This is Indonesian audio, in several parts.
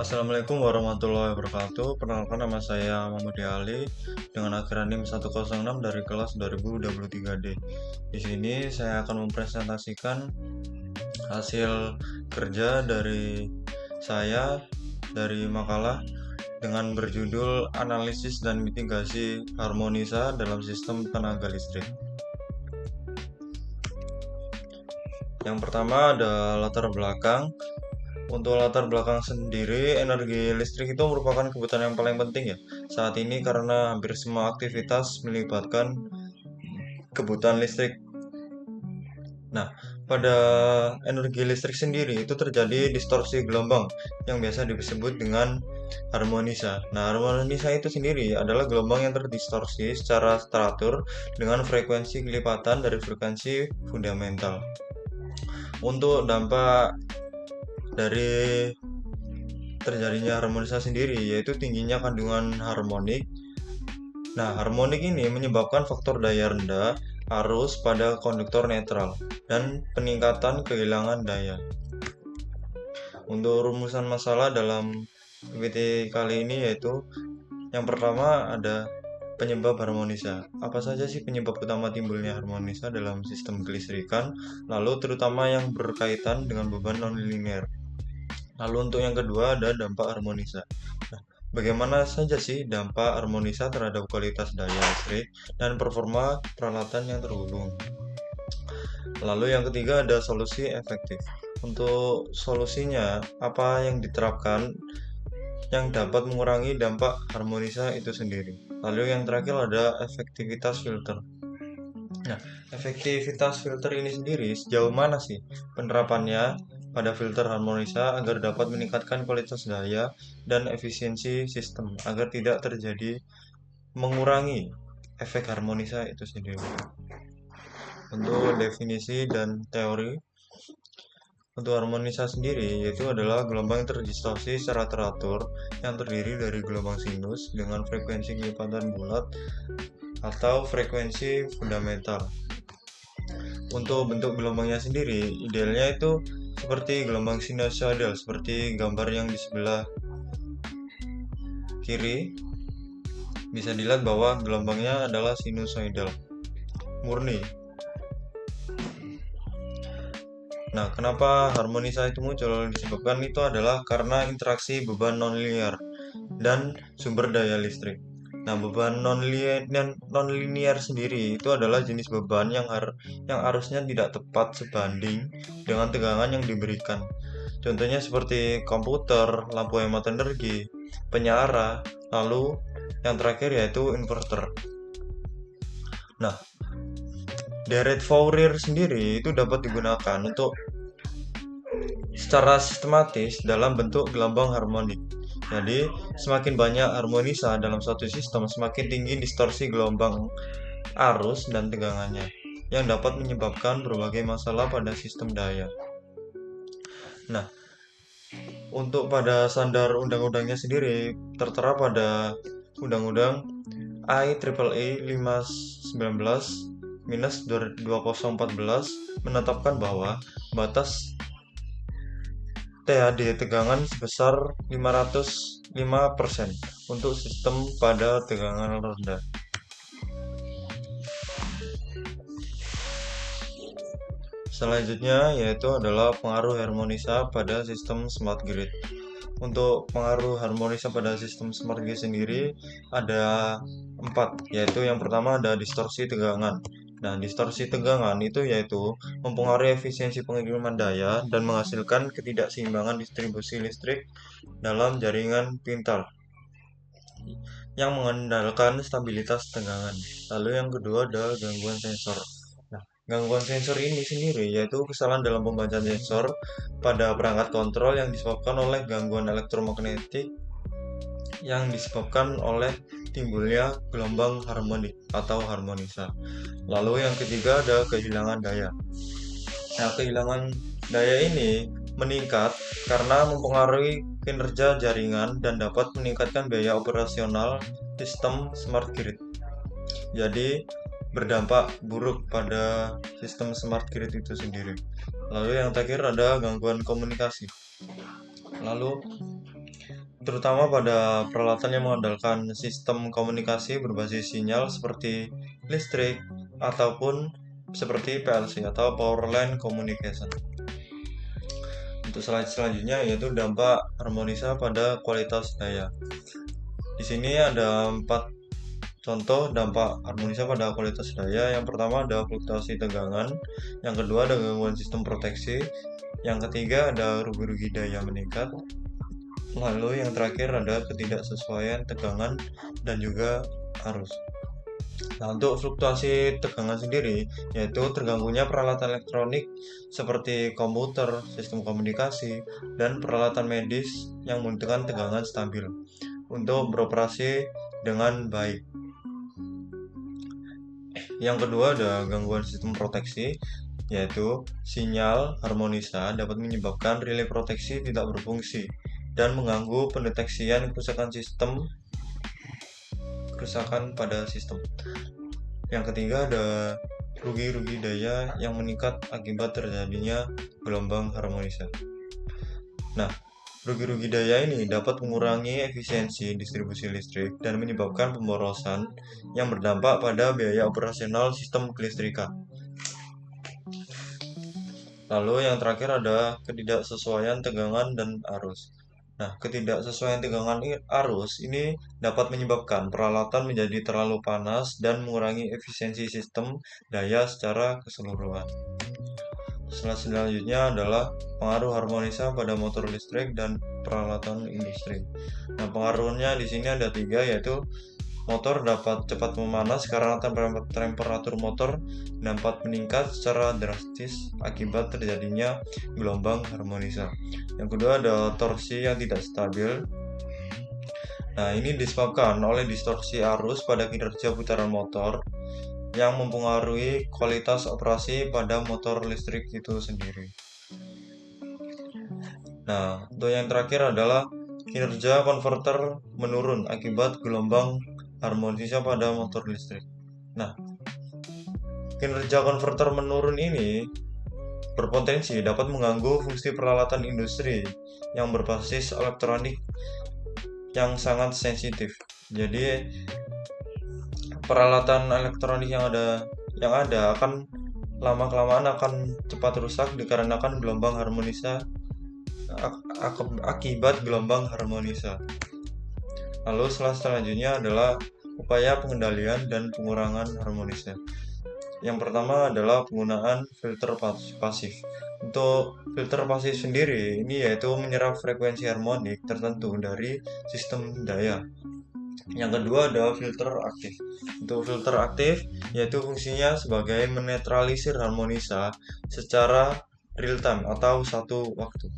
Assalamualaikum warahmatullahi wabarakatuh. Perkenalkan, nama saya Muhammad Ali dengan akhiran NIM 106 dari kelas 2023D. Di sini saya akan mempresentasikan hasil kerja dari saya dari makalah dengan berjudul Analisis dan Mitigasi Harmonisa dalam Sistem Tenaga Listrik. Yang pertama ada latar belakang. Untuk latar belakang sendiri, energi listrik itu merupakan kebutuhan yang paling penting ya saat ini karena hampir semua aktivitas melibatkan kebutuhan listrik. Nah, pada energi listrik sendiri itu terjadi distorsi gelombang yang biasa disebut dengan harmonisa. Nah, harmonisa itu sendiri adalah gelombang yang terdistorsi secara teratur dengan frekuensi kelipatan dari frekuensi fundamental. Untuk dampak dari terjadinya harmonisa sendiri yaitu tingginya kandungan harmonik. Nah, harmonik ini menyebabkan faktor daya rendah arus pada konduktor netral dan peningkatan kehilangan daya. Untuk rumusan masalah dalam PPT kali ini yaitu yang pertama ada penyebab harmonisa. Apa saja sih penyebab utama timbulnya harmonisa dalam sistem kelistrikan? Lalu terutama yang berkaitan dengan beban nonlinear. Lalu untuk yang kedua ada dampak harmonisa. Nah, bagaimana saja sih dampak harmonisa terhadap kualitas daya listrik dan performa peralatan yang terhubung? Lalu yang ketiga ada solusi efektif. Untuk solusinya, apa yang diterapkan yang dapat mengurangi dampak harmonisa itu sendiri. Lalu yang terakhir ada efektivitas filter. Nah, efektivitas filter ini sendiri sejauh mana sih penerapannya pada filter harmonisa agar dapat meningkatkan kualitas daya dan efisiensi sistem agar tidak terjadi mengurangi efek harmonisa itu sendiri. Untuk definisi dan teori, untuk harmonisa sendiri yaitu adalah gelombang yang terdistorsi secara teratur yang terdiri dari gelombang sinus dengan frekuensi kelipatan bulat atau frekuensi fundamental. Untuk bentuk gelombangnya sendiri, idealnya itu seperti gelombang sinusoidal, seperti gambar yang di sebelah kiri. Bisa dilihat bahwa gelombangnya adalah sinusoidal murni. Nah, kenapa harmonisa itu muncul? Disebabkan itu adalah karena interaksi beban nonlinear dan sumber daya listrik. Nah, beban nonlinear sendiri itu adalah jenis beban yang arusnya tidak tepat sebanding dengan tegangan yang diberikan. Contohnya seperti komputer, lampu hemat energi, penyala, lalu yang terakhir yaitu inverter. Nah, deret Fourier sendiri itu dapat digunakan untuk secara sistematis dalam bentuk gelombang harmonik. Jadi, semakin banyak harmonisa dalam suatu sistem, semakin tinggi distorsi gelombang arus dan tegangannya, yang dapat menyebabkan berbagai masalah pada sistem daya. Nah, untuk pada standar undang-undangnya sendiri, tertera pada Undang-Undang IEEE 519-2014 menetapkan bahwa batas THD tegangan sebesar 505% untuk sistem pada tegangan rendah. Selanjutnya yaitu adalah pengaruh harmonisa pada sistem smart grid. Untuk pengaruh harmonisa pada sistem smart grid sendiri ada 4, yaitu yang pertama ada distorsi tegangan. Nah, distorsi tegangan itu yaitu mempengaruhi efisiensi pengiriman daya dan menghasilkan ketidakseimbangan distribusi listrik dalam jaringan pintar yang mengandalkan stabilitas tegangan. Lalu yang kedua ada gangguan sensor. Nah, gangguan sensor ini sendiri yaitu kesalahan dalam pembacaan sensor pada perangkat kontrol yang disebabkan oleh gangguan elektromagnetik yang disebabkan oleh timbulnya gelombang harmonik atau harmonisa. Lalu yang ketiga ada kehilangan daya. Nah, kehilangan daya ini meningkat karena mempengaruhi kinerja jaringan dan dapat meningkatkan biaya operasional sistem smart grid. Jadi, berdampak buruk pada sistem smart grid itu sendiri. Lalu yang terakhir ada gangguan komunikasi. Lalu terutama pada peralatan yang mengandalkan sistem komunikasi berbasis sinyal seperti listrik ataupun seperti PLC atau Power Line Communication. Untuk slide selanjutnya yaitu dampak harmonisa pada kualitas daya. Di sini ada 4 contoh dampak harmonisa pada kualitas daya. Yang pertama ada fluktuasi tegangan, yang kedua ada gangguan sistem proteksi, yang ketiga ada rugi-rugi daya meningkat, lalu yang terakhir ada ketidaksesuaian tegangan dan juga arus. Nah, untuk fluktuasi tegangan sendiri, yaitu terganggunya peralatan elektronik seperti komputer, sistem komunikasi, dan peralatan medis yang membutuhkan tegangan stabil untuk beroperasi dengan baik. Yang kedua ada gangguan sistem proteksi, yaitu sinyal harmonisa dapat menyebabkan relay proteksi tidak berfungsi dan mengganggu pendeteksian kerusakan pada sistem. Yang ketiga ada rugi-rugi daya yang meningkat akibat terjadinya gelombang harmonisa. Nah, rugi-rugi daya ini dapat mengurangi efisiensi distribusi listrik dan menyebabkan pemborosan yang berdampak pada biaya operasional sistem kelistrikan. Lalu yang terakhir ada ketidaksesuaian tegangan dan arus. Nah, ketidaksesuaian tegangan arus ini dapat menyebabkan peralatan menjadi terlalu panas dan mengurangi efisiensi sistem daya secara keseluruhan. Selanjutnya adalah pengaruh harmonisa pada motor listrik dan peralatan industri. Nah, pengaruhnya di sini ada 3, yaitu motor dapat cepat memanas karena temperatur motor dapat meningkat secara drastis akibat terjadinya gelombang harmonisa. Yang kedua ada torsi yang tidak stabil. Nah, ini disebabkan oleh distorsi arus pada kinerja putaran motor yang mempengaruhi kualitas operasi pada motor listrik itu sendiri. Nah, untuk yang terakhir adalah kinerja konverter menurun akibat gelombang harmonisa pada motor listrik. Nah, kinerja konverter menurun ini berpotensi dapat mengganggu fungsi peralatan industri yang berbasis elektronik yang sangat sensitif. Jadi, peralatan elektronik yang ada akan lama-kelamaan akan cepat rusak dikarenakan gelombang harmonisa akibat gelombang harmonisa. Lalu selanjutnya adalah upaya pengendalian dan pengurangan harmonisa. Yang pertama adalah penggunaan filter pasif. Untuk filter pasif sendiri ini yaitu menyerap frekuensi harmonik tertentu dari sistem daya. Yang kedua ada filter aktif. Untuk filter aktif yaitu fungsinya sebagai menetralisir harmonisa secara real time atau satu waktu.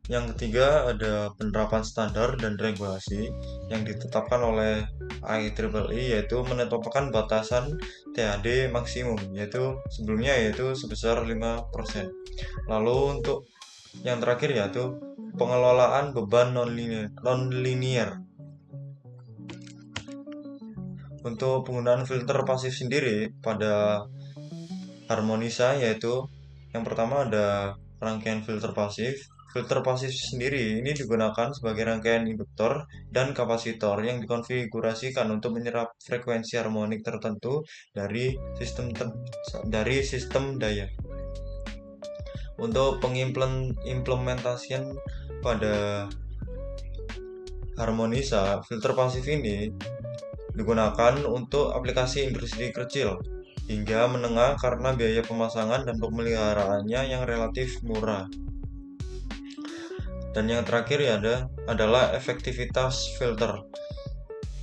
Yang ketiga ada penerapan standar dan regulasi yang ditetapkan oleh IEEE, yaitu menetapkan batasan THD maksimum sebelumnya sebesar 5%. Lalu untuk yang terakhir yaitu pengelolaan beban non-linear. Untuk penggunaan filter pasif sendiri pada harmonisa yaitu yang pertama ada rangkaian filter pasif. Filter pasif sendiri ini digunakan sebagai rangkaian induktor dan kapasitor yang dikonfigurasikan untuk menyerap frekuensi harmonik tertentu dari sistem daya. Untuk pengimplementasian pada harmonisa, filter pasif ini digunakan untuk aplikasi industri kecil hingga menengah karena biaya pemasangan dan pemeliharaannya yang relatif murah. Dan yang terakhir adalah efektivitas filter.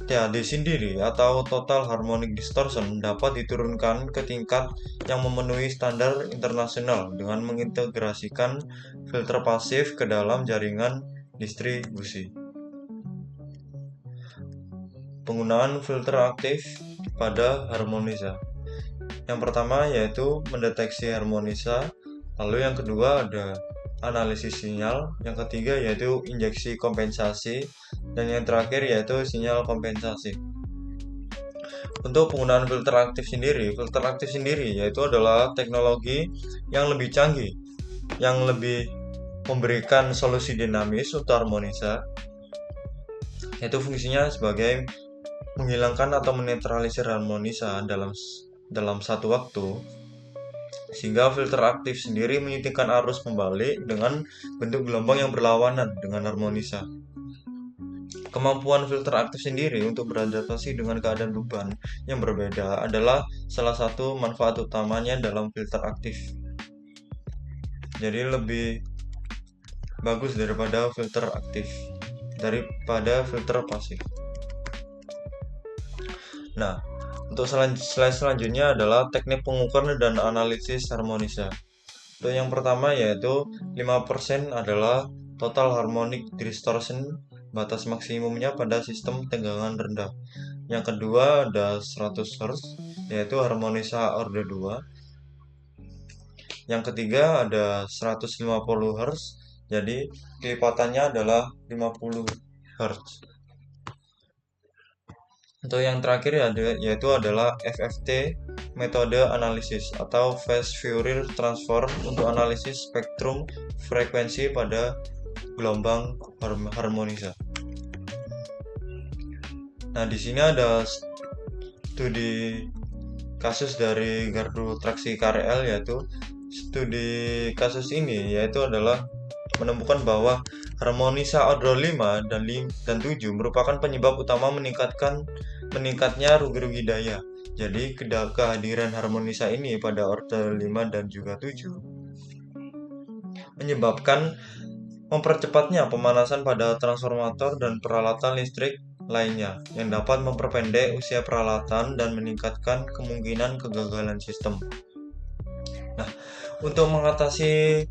THD sendiri atau Total Harmonic Distortion dapat diturunkan ke tingkat yang memenuhi standar internasional dengan mengintegrasikan filter pasif ke dalam jaringan distribusi. Penggunaan filter aktif pada harmonisa. Yang pertama yaitu mendeteksi harmonisa, lalu yang kedua ada analisis sinyal, yang ketiga yaitu injeksi kompensasi, dan yang terakhir yaitu sinyal kompensasi. Untuk penggunaan filter aktif sendiri yaitu adalah teknologi yang lebih canggih, yang lebih memberikan solusi dinamis untuk harmonisa. yaitu fungsinya sebagai menghilangkan atau menetralisir harmonisa dalam satu waktu, sehingga filter aktif sendiri menyuntikkan arus membalik dengan bentuk gelombang yang berlawanan dengan harmonisa. Kemampuan filter aktif sendiri untuk beradaptasi dengan keadaan beban yang berbeda adalah salah satu manfaat utamanya dalam filter aktif. Jadi lebih bagus daripada filter pasif. Nah, untuk slide selanjutnya adalah teknik pengukuran dan analisis harmonisa. Untuk yang pertama yaitu 5% adalah total harmonic distortion, batas maksimumnya pada sistem tegangan rendah. Yang kedua ada 100 Hz, yaitu harmonisa order 2. Yang ketiga ada 150 Hz, jadi kelipatannya adalah 50 Hz. Untuk yang terakhir yaitu adalah FFT, metode analisis atau Phase Fourier Transform untuk analisis spektrum frekuensi pada gelombang harmonisa. Nah, di sini ada studi kasus dari gardu traksi KRL, yaitu studi kasus ini yaitu adalah menemukan bahwa harmonisa order 5 dan 7 merupakan penyebab utama meningkatnya rugi-rugi daya. Jadi kehadiran harmonisa ini pada order 5 dan juga 7 menyebabkan mempercepatnya pemanasan pada transformator dan peralatan listrik lainnya yang dapat memperpendek usia peralatan dan meningkatkan kemungkinan kegagalan sistem. Nah, untuk mengatasi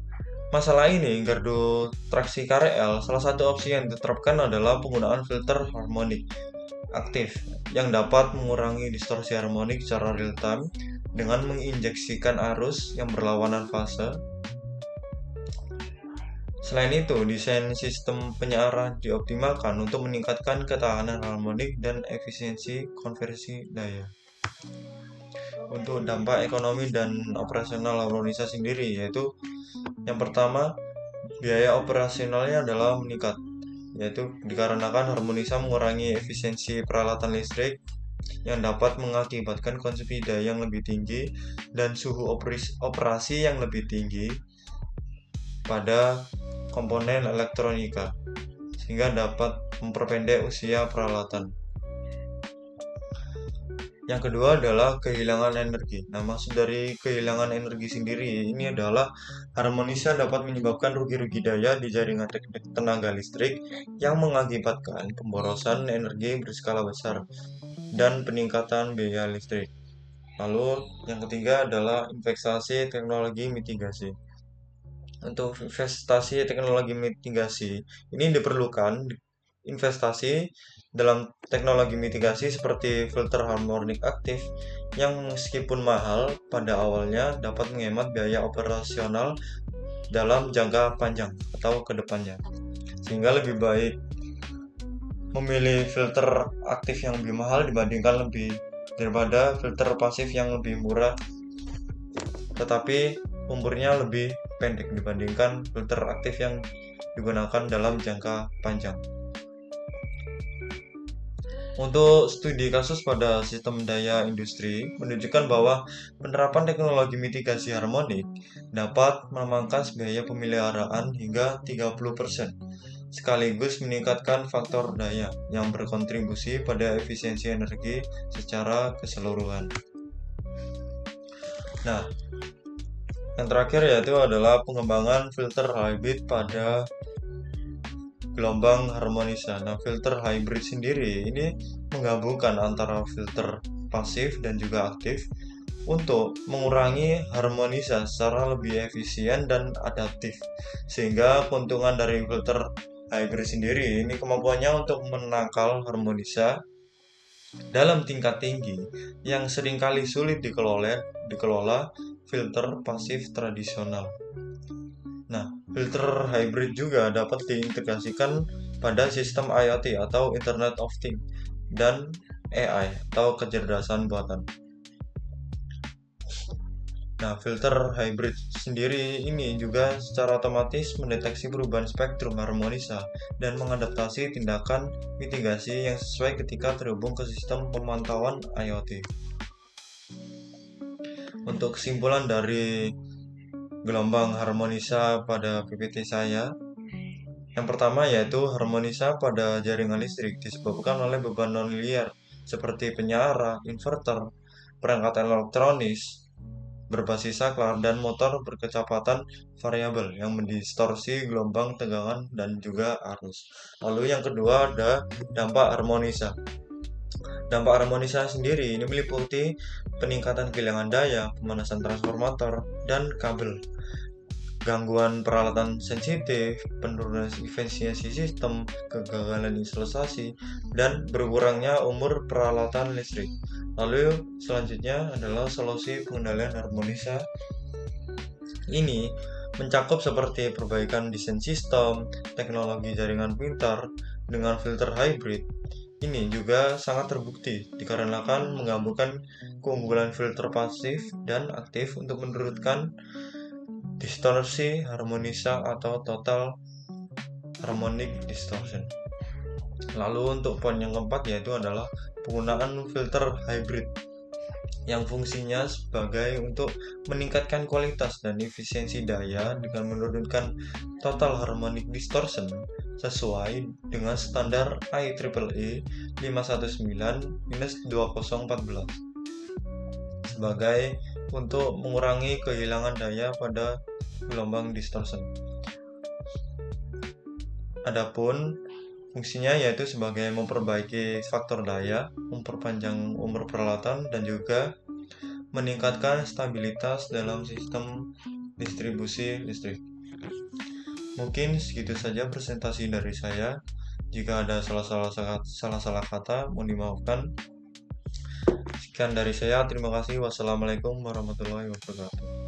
masalah ini, gardu traksi KRL, salah satu opsi yang diterapkan adalah penggunaan filter harmonik aktif yang dapat mengurangi distorsi harmonik secara real time dengan menginjeksikan arus yang berlawanan fase. Selain itu, desain sistem penyiaran dioptimalkan untuk meningkatkan ketahanan harmonik dan efisiensi konversi daya. Untuk dampak ekonomi dan operasional harmonisa sendiri, yaitu yang pertama, biaya operasionalnya adalah meningkat, yaitu dikarenakan harmonisa mengurangi efisiensi peralatan listrik yang dapat mengakibatkan konsumsi daya yang lebih tinggi dan suhu operasi yang lebih tinggi pada komponen elektronika, sehingga dapat memperpendek usia peralatan. Yang kedua adalah kehilangan energi. Nah, maksud dari kehilangan energi sendiri ini adalah harmonisa dapat menyebabkan rugi-rugi daya di jaringan tenaga listrik yang mengakibatkan pemborosan energi berskala besar dan peningkatan biaya listrik. Lalu yang ketiga adalah investasi teknologi mitigasi. Untuk investasi teknologi mitigasi ini diperlukan investasi dalam teknologi mitigasi seperti filter harmonik aktif yang meskipun mahal pada awalnya dapat menghemat biaya operasional dalam jangka panjang atau ke depannya, sehingga lebih baik memilih filter aktif yang lebih mahal daripada filter pasif yang lebih murah tetapi umurnya lebih pendek dibandingkan filter aktif yang digunakan dalam jangka panjang. Untuk studi kasus pada sistem daya industri menunjukkan bahwa penerapan teknologi mitigasi harmonik dapat memangkas biaya pemeliharaan hingga 30%, sekaligus meningkatkan faktor daya yang berkontribusi pada efisiensi energi secara keseluruhan. Nah, yang terakhir yaitu adalah pengembangan filter hybrid pada gelombang harmonisa. Nah, filter hybrid sendiri ini menggabungkan antara filter pasif dan juga aktif untuk mengurangi harmonisa secara lebih efisien dan adaptif. Sehingga keuntungan dari filter hybrid sendiri ini kemampuannya untuk menangkal harmonisa dalam tingkat tinggi yang seringkali sulit dikelola filter pasif tradisional. Nah, filter hybrid juga dapat diintegrasikan pada sistem IoT atau Internet of Things dan AI atau kecerdasan buatan. Nah, filter hybrid sendiri ini juga secara otomatis mendeteksi perubahan spektrum harmonisa dan mengadaptasi tindakan mitigasi yang sesuai ketika terhubung ke sistem pemantauan IoT. Untuk kesimpulan dari gelombang harmonisa pada PPT saya, yang pertama yaitu harmonisa pada jaringan listrik disebabkan oleh beban nonlinear seperti penyara, inverter, perangkat elektronis berbasis saklar, dan motor berkecepatan variabel yang mendistorsi gelombang tegangan dan juga arus. Lalu yang kedua ada dampak harmonisa. Dampak harmonisa sendiri ini meliputi peningkatan kehilangan daya, pemanasan transformator, dan kabel, gangguan peralatan sensitif, penurunan efisiensi sistem, kegagalan instalasi, dan berkurangnya umur peralatan listrik. Lalu selanjutnya adalah solusi pengendalian harmonisa. Ini mencakup seperti perbaikan desain sistem, teknologi jaringan pintar, dengan filter hybrid. Ini juga sangat terbukti dikarenakan menggabungkan keunggulan filter pasif dan aktif untuk menurunkan distorsi harmonisa atau total harmonic distortion. Lalu untuk poin yang keempat yaitu adalah penggunaan filter hybrid yang fungsinya sebagai untuk meningkatkan kualitas dan efisiensi daya dengan menurunkan total harmonic distortion sesuai dengan standar IEEE 519-2014 sebagai untuk mengurangi kehilangan daya pada gelombang distortion. Adapun fungsinya yaitu sebagai memperbaiki faktor daya, memperpanjang umur peralatan, dan juga meningkatkan stabilitas dalam sistem distribusi listrik. Mungkin segitu saja presentasi dari saya. Jika ada salah-salah kata, mohon dimaafkan. Sekian dari saya, terima kasih. Wassalamualaikum warahmatullahi wabarakatuh.